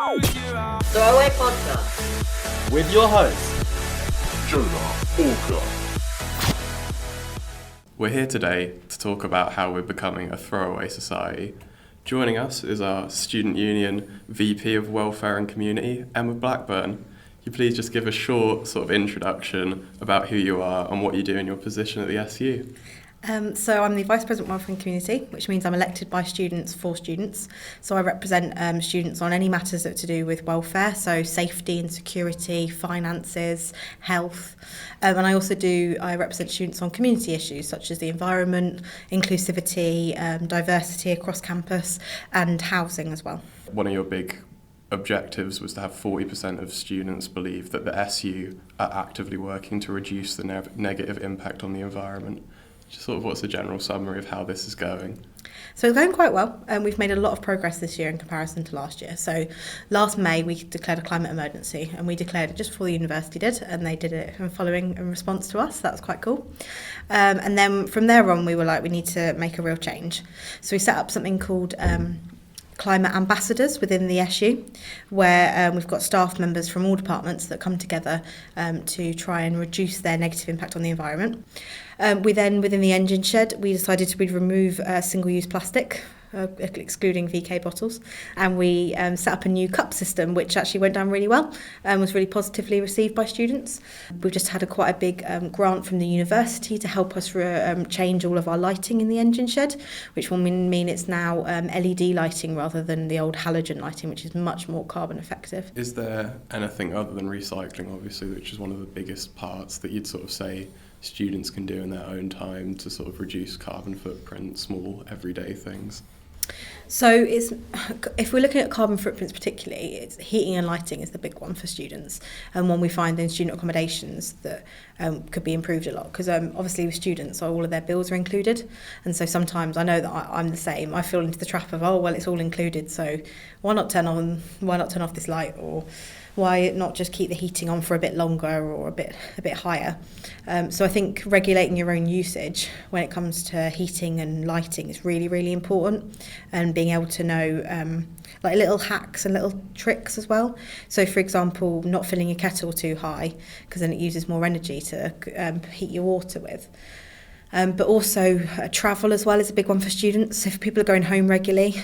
Throwaway Podcast with your host, Jonah Walker. We're here today to talk about how we're becoming a throwaway society. Joining us is our Student Union VP of Welfare and Community, Emma Blackburn. Can you please just give a short sort of introduction about who you are and what you do in your position at the SU? So I'm the Vice President of Welfare and Community, which means I'm elected by students for students. So I represent students on any matters that are to do with welfare, so safety and security, finances, health. And I represent students on community issues such as the environment, inclusivity, diversity across campus and housing as well. One of your big objectives was to have 40% of students believe that the SU are actively working to reduce the negative impact on the environment. Just sort of what's the general summary of how this is going? So it's going quite well, and we've made a lot of progress this year in comparison to last year. So last May we declared a climate emergency, and we declared it just before the university did, and they did it in response to us. That was quite cool. And then from there on we were like, we need to make a real change. So we set up something called climate ambassadors within the SU, where we've got staff members from all departments that come together to try and reduce their negative impact on the environment. We then, within the engine shed, we decided we'd remove single-use plastic, excluding VK bottles, and we set up a new cup system, which actually went down really well and was really positively received by students. We've just had quite a big grant from the university to help us change all of our lighting in the engine shed, which will mean it's now LED lighting rather than the old halogen lighting, which is much more carbon effective. Is there anything other than recycling, obviously, which is one of the biggest parts, that you'd sort of say students can do in their own time to sort of reduce carbon footprint, small everyday things? So if we're looking at carbon footprints particularly, it's heating and lighting is the big one for students, and one we find in student accommodations that could be improved a lot, because obviously with students all of their bills are included, and so sometimes I know that I'm the same. I fall into the trap of, it's all included, so why not turn off this light, or why not just keep the heating on for a bit longer or a bit higher. So I think regulating your own usage when it comes to heating and lighting is really, really important, and being able to know like little hacks and little tricks as well. So for example, not filling your kettle too high, because then it uses more energy to heat your water with. But also travel as well is a big one for students. So if people are going home regularly,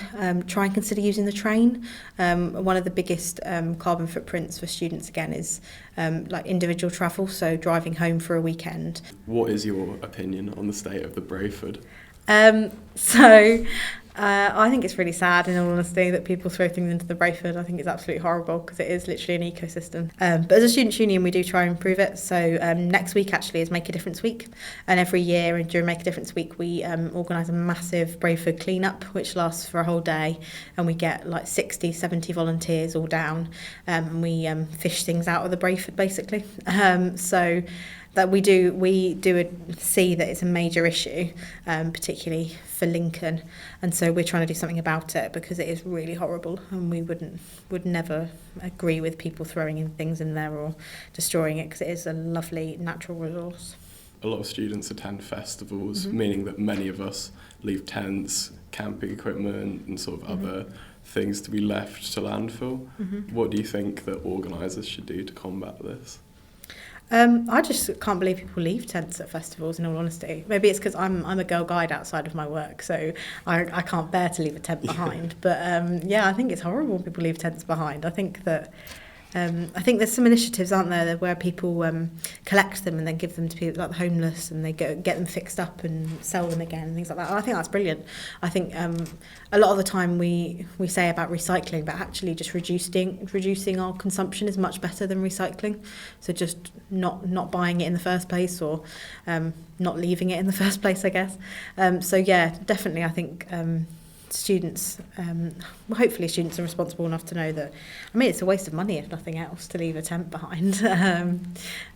try and consider using the train. One of the biggest carbon footprints for students again is like individual travel, so driving home for a weekend. What is your opinion on the state of the Brayford? I think it's really sad, in all honesty, that people throw things into the Brayford. I think it's absolutely horrible, because it is literally an ecosystem. But as a Students' Union, we do try and improve it. So next week actually is Make a Difference Week. And every year during Make a Difference Week, we organise a massive Brayford clean-up, which lasts for a whole day. And we get like 60, 70 volunteers all down. And we fish things out of the Brayford, basically. So that we see that it's a major issue, particularly for Lincoln, and so we're trying to do something about it, because it is really horrible, and we would never agree with people throwing in things in there or destroying it, because it is a lovely natural resource. A lot of students attend festivals, meaning that many of us leave tents, camping equipment and sort of other things to be left to landfill. What do you think that organisers should do to combat this? I just can't believe people leave tents at festivals, in all honesty. Maybe it's because I'm a girl guide outside of my work, so I can't bear to leave a tent behind. But I think it's horrible when people leave tents behind. I think there's some initiatives, aren't there, where people collect them and then give them to people like the homeless, and they get them fixed up and sell them again and things like that. I think that's brilliant. I think a lot of the time we say about recycling, but actually just reducing our consumption is much better than recycling. So just not buying it in the first place, or not leaving it in the first place, I guess. Definitely I think students, hopefully students are responsible enough to know that, it's a waste of money if nothing else to leave a tent behind.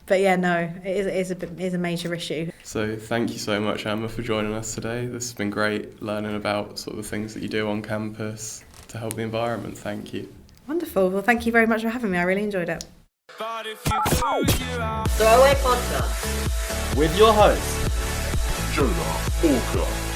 It is a major issue. So thank you so much, Emma, for joining us today. This has been great, learning about sort of the things that you do on campus to help the environment. Thank you. Wonderful. Well, thank you very much for having me. I really enjoyed it. Throwaway Podcast with your host, Jonah Walker.